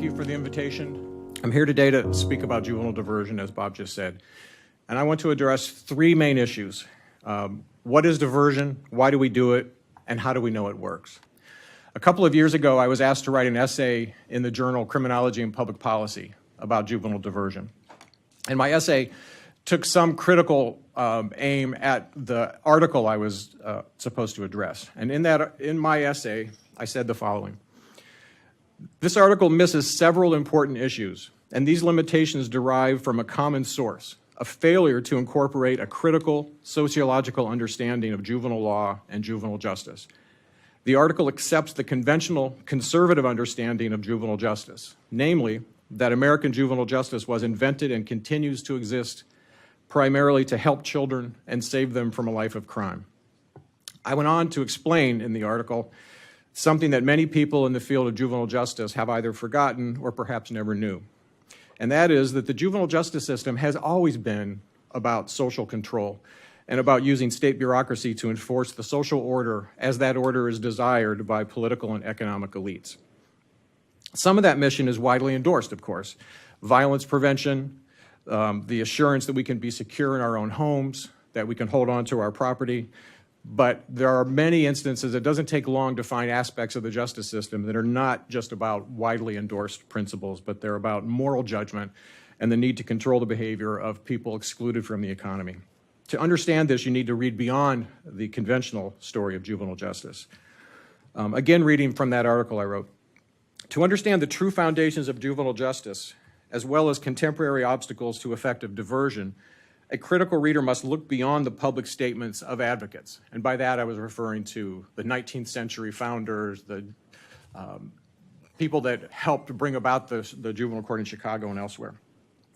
you for the invitation. I'm here today to speak about juvenile diversion, as Bob just said. And I want to address three main issues. What is diversion? Why do we do it? And how do we know it works? A couple of years ago, I was asked to write an essay in the journal Criminology and Public Policy about juvenile diversion. And my essay took some critical aim at the article I was supposed to address. And in my essay, I said the following. This article misses several important issues, and these limitations derive from a common source, a failure to incorporate a critical sociological understanding of juvenile law and juvenile justice. The article accepts the conventional conservative understanding of juvenile justice, namely that American juvenile justice was invented and continues to exist primarily to help children and save them from a life of crime. I went on to explain in the article something that many people in the field of juvenile justice have either forgotten or perhaps never knew. And that is that the juvenile justice system has always been about social control and about using state bureaucracy to enforce the social order as that order is desired by political and economic elites. Some of that mission is widely endorsed, of course. Violence prevention, the assurance that we can be secure in our own homes, that we can hold on to our property. But there are many instances, it doesn't take long to find aspects of the justice system that are not just about widely endorsed principles, but they're about moral judgment and the need to control the behavior of people excluded from the economy. To understand this, you need to read beyond the conventional story of juvenile justice. Again, reading from that article I wrote, to understand the true foundations of juvenile justice, as well as contemporary obstacles to effective diversion, a critical reader must look beyond the public statements of advocates. And by that, I was referring to the 19th century founders, the people that helped bring about the juvenile court in Chicago and elsewhere.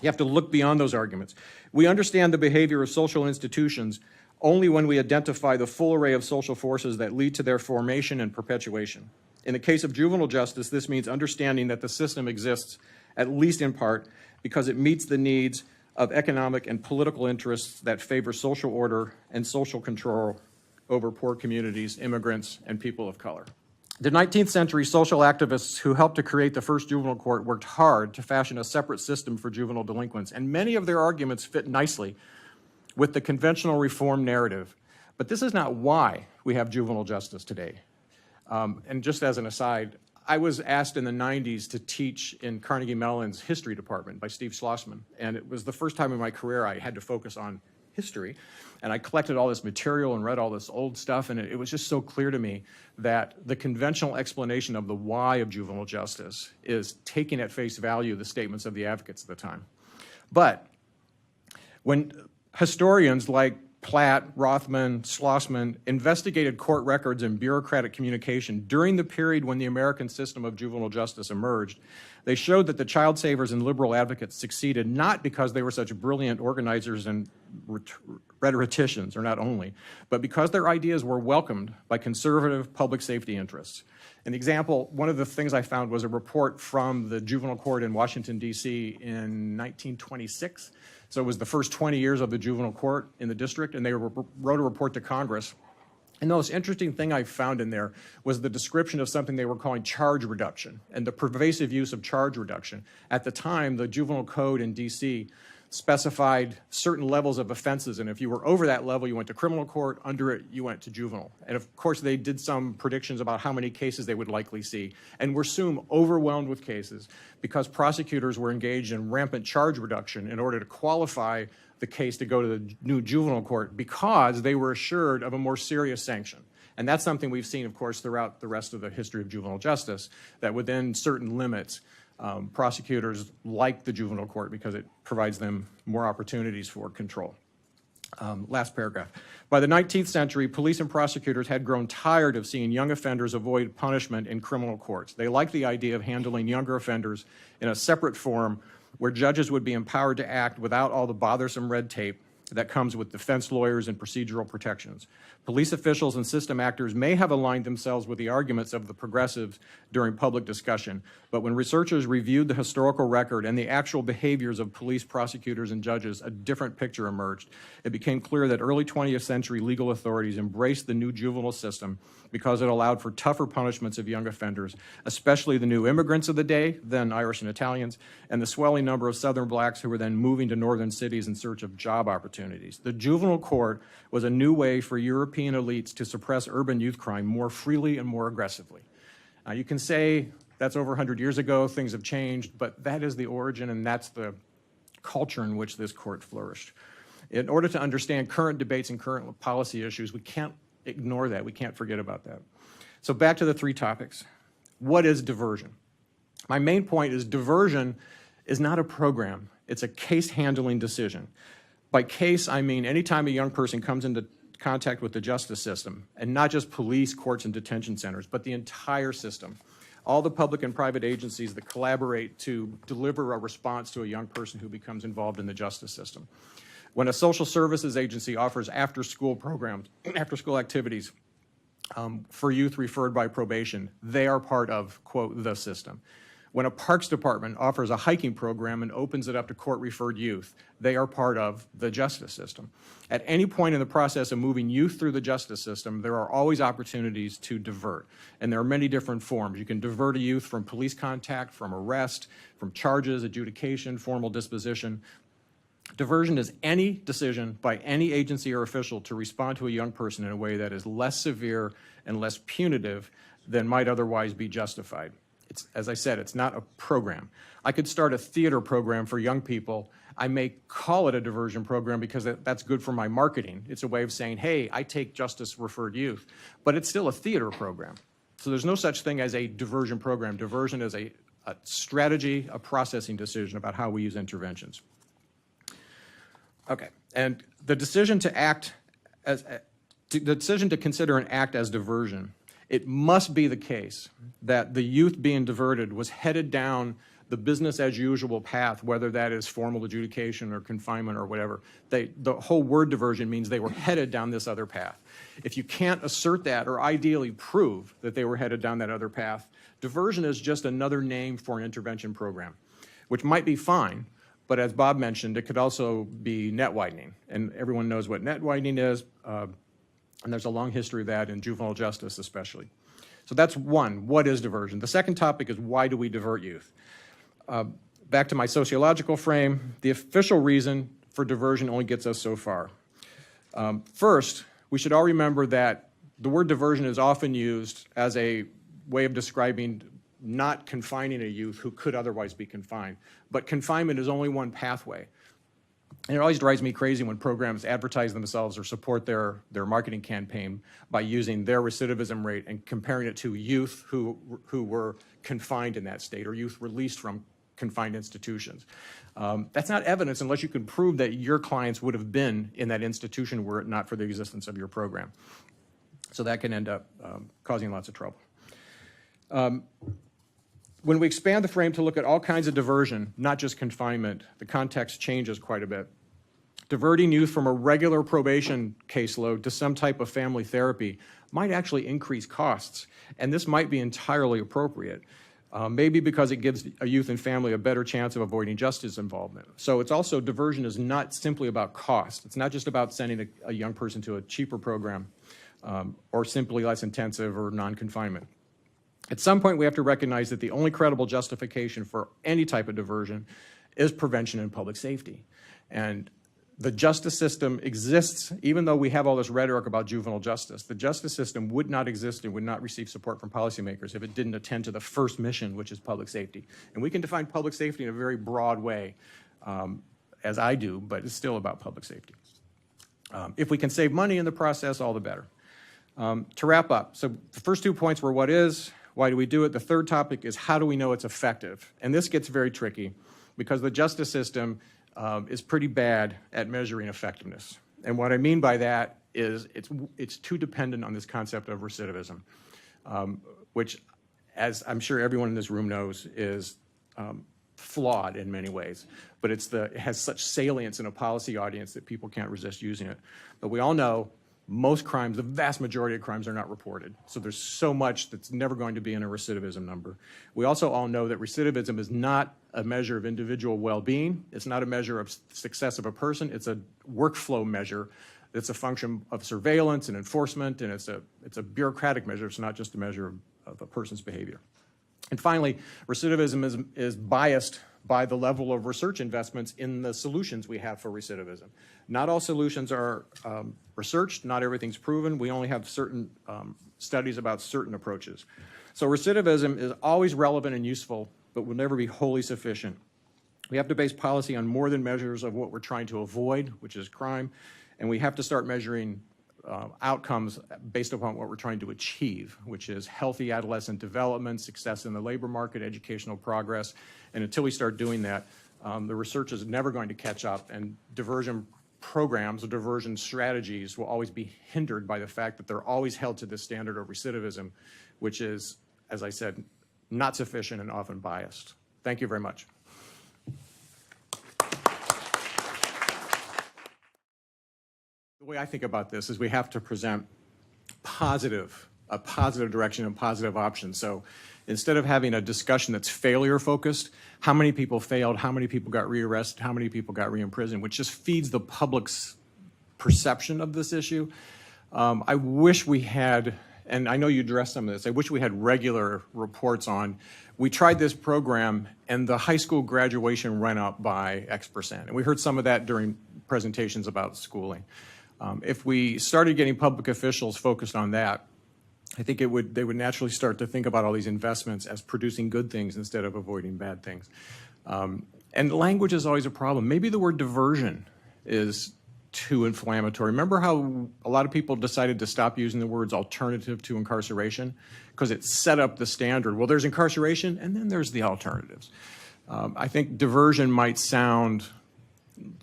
You have to look beyond those arguments. We understand the behavior of social institutions only when we identify the full array of social forces that lead to their formation and perpetuation. In the case of juvenile justice, this means understanding that the system exists, at least in part, because it meets the needs of economic and political interests that favor social order and social control over poor communities, immigrants, and people of color. The 19th century social activists who helped to create the first juvenile court worked hard to fashion a separate system for juvenile delinquents, and many of their arguments fit nicely with the conventional reform narrative. But this is not why we have juvenile justice today. And just as an aside, I was asked in the 90s to teach in Carnegie Mellon's history department by Steve Schlossman, and it was the first time in my career I had to focus on history, and I collected all this material and read all this old stuff, and it was just so clear to me that the conventional explanation of the why of juvenile justice is taking at face value the statements of the advocates at the time. But when historians like Platt, Rothman, Schlossman investigated court records and bureaucratic communication during the period when the American system of juvenile justice emerged, they showed that the child savers and liberal advocates succeeded not because they were such brilliant organizers and rhetoricians, or not only, but because their ideas were welcomed by conservative public safety interests. An example, one of the things I found was a report from the juvenile court in Washington, D.C. in 1926. So it was the first 20 years of the juvenile court in the district, and they wrote a report to Congress. And the most interesting thing I found in there was the description of something they were calling charge reduction and the pervasive use of charge reduction. At the time, the juvenile code in D.C. specified certain levels of offenses, and if you were over that level, you went to criminal court, under it, you went to juvenile. And of course, they did some predictions about how many cases they would likely see, and were soon overwhelmed with cases because prosecutors were engaged in rampant charge reduction in order to qualify the case to go to the new juvenile court because they were assured of a more serious sanction. And that's something we've seen, of course, throughout the rest of the history of juvenile justice, that within certain limits, prosecutors like the juvenile court because it provides them more opportunities for control. Last paragraph. By the 19th century, police and prosecutors had grown tired of seeing young offenders avoid punishment in criminal courts. They liked the idea of handling younger offenders in a separate forum where judges would be empowered to act without all the bothersome red tape that comes with defense lawyers and procedural protections. Police officials and system actors may have aligned themselves with the arguments of the progressives during public discussion, but when researchers reviewed the historical record and the actual behaviors of police, prosecutors, and judges, a different picture emerged. It became clear that early 20th century legal authorities embraced the new juvenile system because it allowed for tougher punishments of young offenders, especially the new immigrants of the day, then Irish and Italians, and the swelling number of Southern blacks who were then moving to northern cities in search of job opportunities. The juvenile court was a new way for European elites to suppress urban youth crime more freely and more aggressively. You can say that's over 100 years ago, things have changed, but that is the origin and that's the culture in which this court flourished. In order to understand current debates and current policy issues, we can't ignore that. We can't forget about that. So back to the three topics. What is diversion? My main point is diversion is not a program. It's a case handling decision. By case, I mean anytime a young person comes into contact with the justice system, and not just police, courts, and detention centers, but the entire system, all the public and private agencies that collaborate to deliver a response to a young person who becomes involved in the justice system. When a social services agency offers after-school programs, after-school activities for youth referred by probation, they are part of, quote, the system. When a parks department offers a hiking program and opens it up to court-referred youth, they are part of the justice system. At any point in the process of moving youth through the justice system, there are always opportunities to divert. And there are many different forms. You can divert a youth from police contact, from arrest, from charges, adjudication, formal disposition. Diversion is any decision by any agency or official to respond to a young person in a way that is less severe and less punitive than might otherwise be justified. It's, as I said, it's not a program. I could start a theater program for young people. I may call it a diversion program because that's good for my marketing. It's a way of saying, hey, I take justice-referred youth, but it's still a theater program. So there's no such thing as a diversion program. Diversion is a strategy, a processing decision about how we use interventions. Okay, and the decision to act as, the decision to consider an act as diversion, it must be the case that the youth being diverted was headed down the business as usual path, whether that is formal adjudication or confinement or whatever. The whole word diversion means they were headed down this other path. If you can't assert that or ideally prove that they were headed down that other path, diversion is just another name for an intervention program, which might be fine, but as Bob mentioned, it could also be net widening. And everyone knows what net widening is, and there's a long history of that in juvenile justice especially. So that's one, what is diversion? The second topic is why do we divert youth? Back to my sociological frame, the official reason for diversion only gets us so far. First, we should all remember that the word diversion is often used as a way of describing not confining a youth who could otherwise be confined, but confinement is only one pathway. And it always drives me crazy when programs advertise themselves or support their marketing campaign by using their recidivism rate and comparing it to youth who were confined in that state or youth released from confined institutions. That's not evidence unless you can prove that your clients would have been in that institution were it not for the existence of your program. So that can end up causing lots of trouble. When we expand the frame to look at all kinds of diversion, not just confinement, the context changes quite a bit. Diverting youth from a regular probation caseload to some type of family therapy might actually increase costs, and this might be entirely appropriate, maybe because it gives a youth and family a better chance of avoiding justice involvement. So it's also, diversion is not simply about cost. It's not just about sending a young person to a cheaper program or simply less intensive or non-confinement. At some point, we have to recognize that the only credible justification for any type of diversion is prevention and public safety. And the justice system exists, even though we have all this rhetoric about juvenile justice. The justice system would not exist and would not receive support from policymakers if it didn't attend to the first mission, which is public safety. And we can define public safety in a very broad way, as I do, but it's still about public safety. If we can save money in the process, all the better. To wrap up, so the first 2 points were what is, why do we do it? The third topic is how do we know it's effective? And this gets very tricky because the justice system is pretty bad at measuring effectiveness. And what I mean by that is it's too dependent on this concept of recidivism, which, as I'm sure everyone in this room knows, is flawed in many ways. but it has such salience in a policy audience that people can't resist using it. But we all know most crimes, the vast majority of crimes, are not reported. So there's so much that's never going to be in a recidivism number. We also all know that recidivism is not a measure of individual well-being. It's not a measure of success of a person. It's a workflow measure. It's a function of surveillance and enforcement, and it's a bureaucratic measure. It's not just a measure of a person's behavior. And finally, recidivism is biased by the level of research investments in the solutions we have for recidivism. Not all solutions are researched, not everything's proven. We only have certain studies about certain approaches. So recidivism is always relevant and useful, but will never be wholly sufficient. We have to base policy on more than measures of what we're trying to avoid, which is crime, and we have to start measuring outcomes based upon what we're trying to achieve, which is healthy adolescent development, success in the labor market, educational progress. And until we start doing that, the research is never going to catch up, and diversion programs or diversion strategies will always be hindered by the fact that they're always held to this standard of recidivism, which is, as I said, not sufficient and often biased. Thank you very much. The way I think about this is we have to present a positive direction and positive options. So instead of having a discussion that's failure focused, how many people failed, how many people got rearrested, how many people got re-imprisoned, which just feeds the public's perception of this issue. I wish we had, and I know you addressed some of this, I wish we had regular reports on, we tried this program and the high school graduation went up by X%. And we heard some of that during presentations about schooling. If we started getting public officials focused on that, I think they would naturally start to think about all these investments as producing good things instead of avoiding bad things. And language is always a problem. Maybe the word diversion is too inflammatory. Remember how a lot of people decided to stop using the words alternative to incarceration because it set up the standard. Well, there's incarceration and then there's the alternatives. I think diversion might sound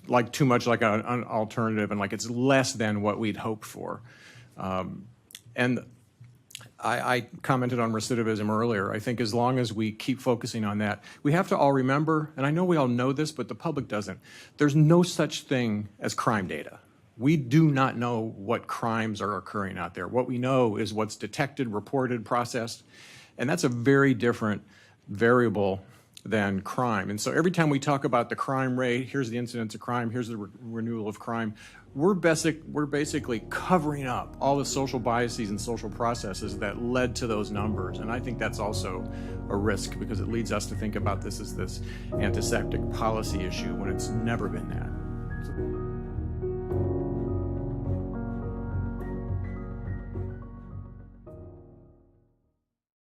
like too much like an alternative and like it's less than what we'd hoped for. And I commented on recidivism earlier. I think as long as we keep focusing on that, we have to all remember, and I know we all know this, but the public doesn't, there's no such thing as crime data. We do not know what crimes are occurring out there. What we know is what's detected, reported, processed, and that's a very different variable than crime. And so every time we talk about the crime rate, here's the incidence of crime, here's the renewal of crime, we're basically covering up all the social biases and social processes that led to those numbers. And I think that's also a risk because it leads us to think about this as this antiseptic policy issue when it's never been that.